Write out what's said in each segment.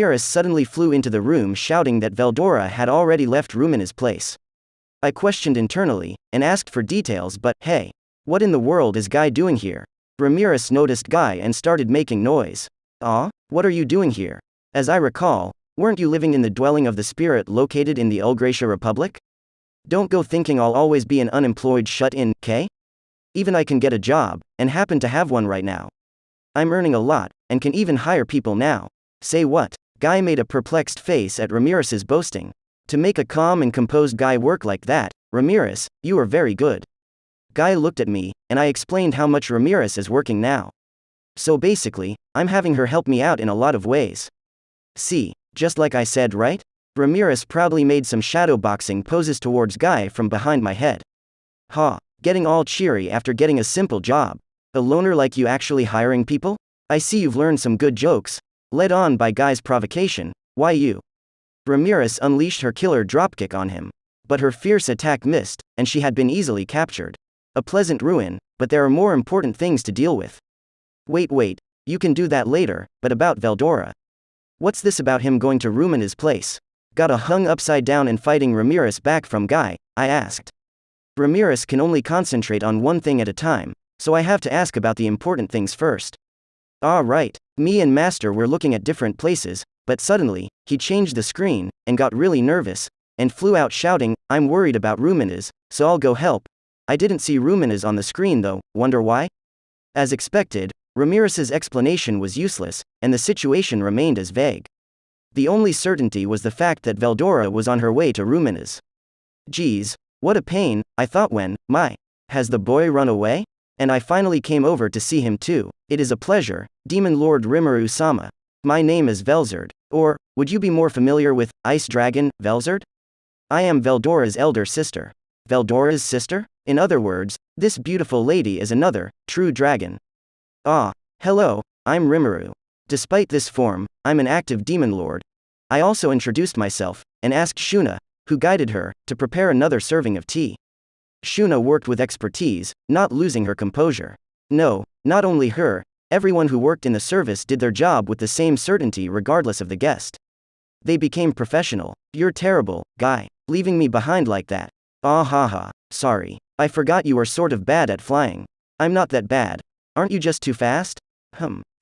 Ramirez suddenly flew into the room shouting that Veldora had already left Rumina's place. I questioned internally, and asked for details but, hey, what in the world is Guy doing here? Ramirez noticed Guy and started making noise. What are you doing here? As I recall, weren't you living in the dwelling of the spirit located in the Ulgratia Republic? Don't go thinking I'll always be an unemployed shut-in, K? Even I can get a job, and happen to have one right now. I'm earning a lot, and can even hire people now. Say what? Guy made a perplexed face at Ramirez's boasting. To make a calm and composed guy work like that, Ramirez, you are very good. Guy looked at me, and I explained how much Ramirez is working now. So basically, I'm having her help me out in a lot of ways. See, just like I said, right? Ramirez proudly made some shadowboxing poses towards Guy from behind my head. Getting all cheery after getting a simple job. A loner like you actually hiring people? I see you've learned some good jokes. Led on by Guy's provocation, why you? Ramirez unleashed her killer dropkick on him. But her fierce attack missed, and she had been easily captured. A pleasant ruin, but there are more important things to deal with. Wait, you can do that later, but about Veldora. What's this about him going to Rumina's place? Got a hung upside down and fighting Ramirez back from Guy? I asked. Ramirez can only concentrate on one thing at a time, so I have to ask about the important things first. Right. Me and Master were looking at different places, but suddenly, he changed the screen, and got really nervous, and flew out shouting, I'm worried about Rumina's, so I'll go help. I didn't see Rumina's on the screen though, wonder why? As expected, Ramirez's explanation was useless, and the situation remained as vague. The only certainty was the fact that Veldora was on her way to Rumina's. Geez, what a pain, I thought has the boy run away? And I finally came over to see him too. It is a pleasure, Demon Lord Rimuru-sama. My name is Velzard, or, would you be more familiar with, Ice Dragon, Velzard? I am Veldora's elder sister. Veldora's sister? In other words, this beautiful lady is another, true dragon. Hello, I'm Rimuru. Despite this form, I'm an active demon lord. I also introduced myself, and asked Shuna, who guided her, to prepare another serving of tea. Shuna worked with expertise, not losing her composure. No, not only her, everyone who worked in the service did their job with the same certainty regardless of the guest. They became professional. You're terrible, Guy, leaving me behind like that. Sorry. I forgot you are sort of bad at flying. I'm not that bad. Aren't you just too fast?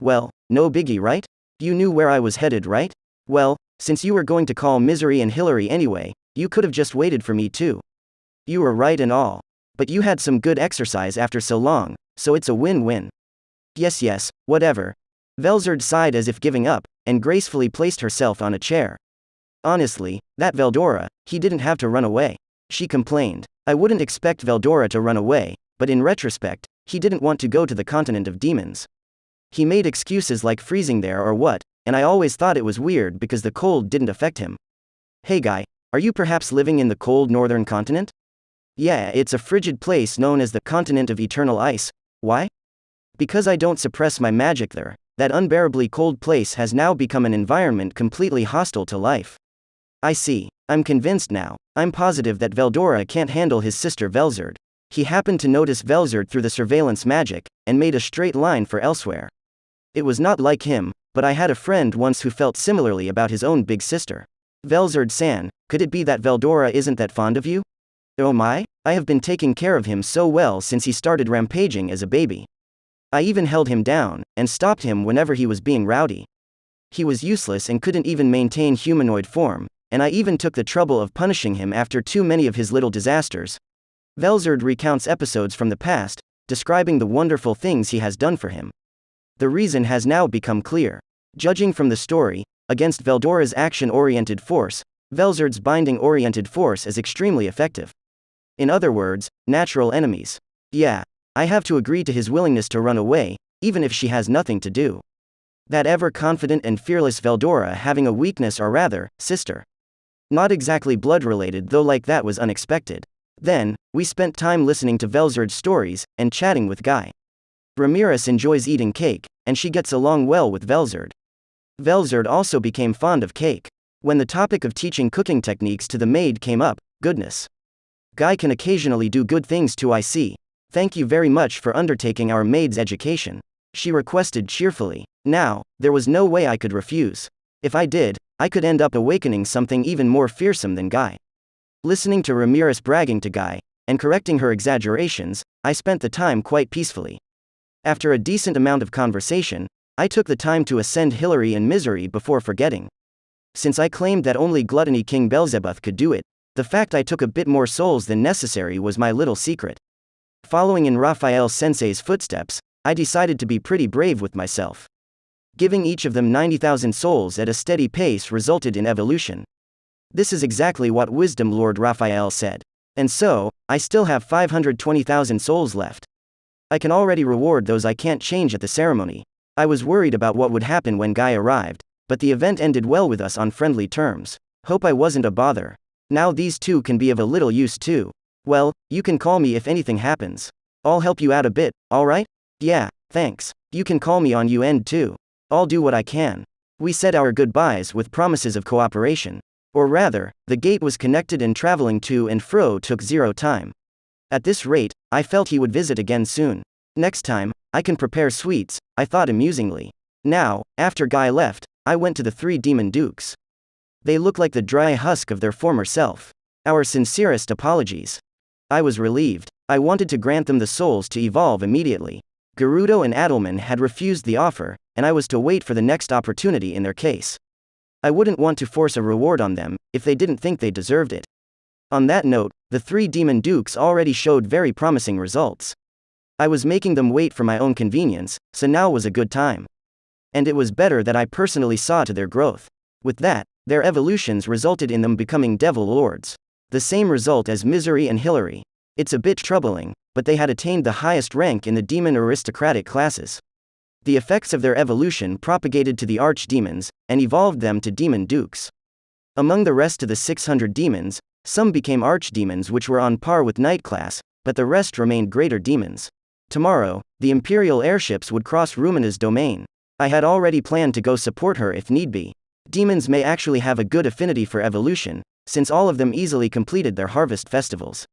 Well, no biggie, right? You knew where I was headed, right? Well, since you were going to call Misery and Hillary anyway, you could have just waited for me too. You were right and all. But you had some good exercise after so long, so it's a win-win. Yes, whatever. Velzard sighed as if giving up, and gracefully placed herself on a chair. Honestly, that Veldora, he didn't have to run away. She complained. I wouldn't expect Veldora to run away, but in retrospect, he didn't want to go to the continent of demons. He made excuses like freezing there or what, and I always thought it was weird because the cold didn't affect him. Hey Guy, are you perhaps living in the cold northern continent? Yeah, it's a frigid place known as the continent of eternal ice. Why? Because I don't suppress my magic there, that unbearably cold place has now become an environment completely hostile to life. I see. I'm convinced now. I'm positive that Veldora can't handle his sister Velzard. He happened to notice Velzard through the surveillance magic, and made a straight line for elsewhere. It was not like him, but I had a friend once who felt similarly about his own big sister. Velzard-san, could it be that Veldora isn't that fond of you? Oh my, I have been taking care of him so well since he started rampaging as a baby. I even held him down, and stopped him whenever he was being rowdy. He was useless and couldn't even maintain humanoid form, and I even took the trouble of punishing him after too many of his little disasters. Velzard recounts episodes from the past, describing the wonderful things he has done for him. The reason has now become clear. Judging from the story, against Veldora's action-oriented force, Velzard's binding-oriented force is extremely effective. In other words, natural enemies. Yeah, I have to agree to his willingness to run away, even if she has nothing to do. That ever-confident and fearless Veldora having a weakness or rather, sister. Not exactly blood-related though, like that was unexpected. Then, we spent time listening to Velzard's stories, and chatting with Guy. Ramirez enjoys eating cake, and she gets along well with Velzard. Velzard also became fond of cake. When the topic of teaching cooking techniques to the maid came up, goodness. Guy can occasionally do good things too, I see. Thank you very much for undertaking our maid's education. She requested cheerfully. Now, there was no way I could refuse. If I did, I could end up awakening something even more fearsome than Guy. Listening to Ramirez bragging to Guy, and correcting her exaggerations, I spent the time quite peacefully. After a decent amount of conversation, I took the time to ascend Hillary and Misery before forgetting. Since I claimed that only Gluttony King Beelzebub could do it, the fact I took a bit more souls than necessary was my little secret. Following in Raphael Sensei's footsteps, I decided to be pretty brave with myself. Giving each of them 90,000 souls at a steady pace resulted in evolution. This is exactly what Wisdom Lord Raphael said. And so, I still have 520,000 souls left. I can already reward those I can't change at the ceremony. I was worried about what would happen when Guy arrived, but the event ended well with us on friendly terms. Hope I wasn't a bother. Now these two can be of a little use too. Well, you can call me if anything happens. I'll help you out a bit, alright? Yeah, thanks. You can call me on you end too. I'll do what I can. We said our goodbyes with promises of cooperation. Or rather, the gate was connected and traveling to and fro took 0 time. At this rate, I felt he would visit again soon. Next time, I can prepare sweets, I thought amusingly. Now, after Guy left, I went to the 3 demon dukes. They look like the dry husk of their former self. Our sincerest apologies. I was relieved. I wanted to grant them the souls to evolve immediately. Gerudo and Adelman had refused the offer, and I was to wait for the next opportunity in their case. I wouldn't want to force a reward on them, if they didn't think they deserved it. On that note, the 3 demon dukes already showed very promising results. I was making them wait for my own convenience, so now was a good time. And it was better that I personally saw to their growth. With that, their evolutions resulted in them becoming Devil Lords. The same result as Misery and Hillary. It's a bit troubling, but they had attained the highest rank in the demon aristocratic classes. The effects of their evolution propagated to the archdemons, and evolved them to demon dukes. Among the rest of the 600 demons, some became archdemons which were on par with Night class, but the rest remained greater demons. Tomorrow, the Imperial airships would cross Rumina's domain. I had already planned to go support her if need be. Demons may actually have a good affinity for evolution, since all of them easily completed their harvest festivals.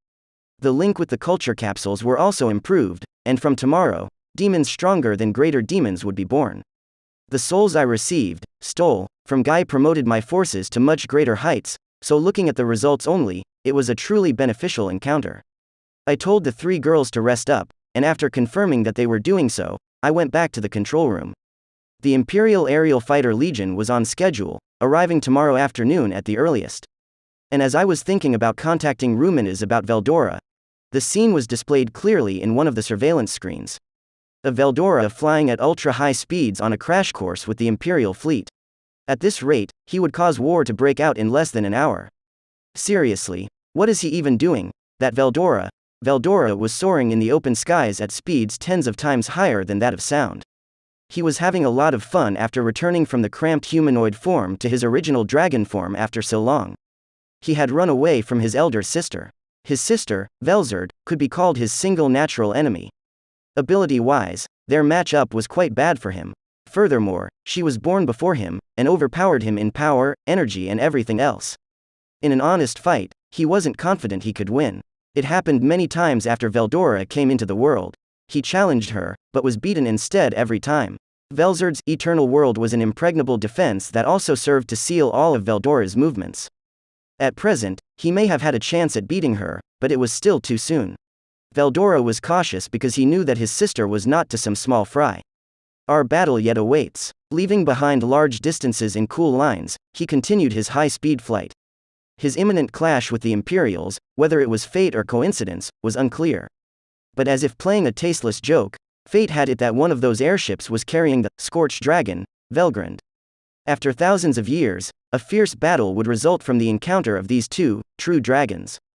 The link with the culture capsules were also improved, and from tomorrow, demons stronger than greater demons would be born. The souls I stole, from Guy promoted my forces to much greater heights, so looking at the results only, it was a truly beneficial encounter. I told the 3 girls to rest up, and after confirming that they were doing so, I went back to the control room. The Imperial Aerial Fighter Legion was on schedule, arriving tomorrow afternoon at the earliest. And as I was thinking about contacting Ruminas about Veldora, the scene was displayed clearly in one of the surveillance screens. A Veldora flying at ultra-high speeds on a crash course with the Imperial fleet. At this rate, he would cause war to break out in less than an hour. Seriously, what is he even doing? That Veldora was soaring in the open skies at speeds tens of times higher than that of sound. He was having a lot of fun after returning from the cramped humanoid form to his original dragon form after so long. He had run away from his elder sister. His sister, Velzard, could be called his single natural enemy. Ability-wise, their match-up was quite bad for him. Furthermore, she was born before him, and overpowered him in power, energy and everything else. In an honest fight, he wasn't confident he could win. It happened many times after Veldora came into the world. He challenged her, but was beaten instead every time. Velzard's eternal world was an impregnable defense that also served to seal all of Veldora's movements. At present, he may have had a chance at beating her, but it was still too soon. Veldora was cautious because he knew that his sister was not to some small fry. Our battle yet awaits. Leaving behind large distances in cool lines, he continued his high-speed flight. His imminent clash with the Imperials, whether it was fate or coincidence, was unclear. But as if playing a tasteless joke, fate had it that one of those airships was carrying the scorched dragon, Velgrand. After thousands of years, a fierce battle would result from the encounter of these 2 true dragons.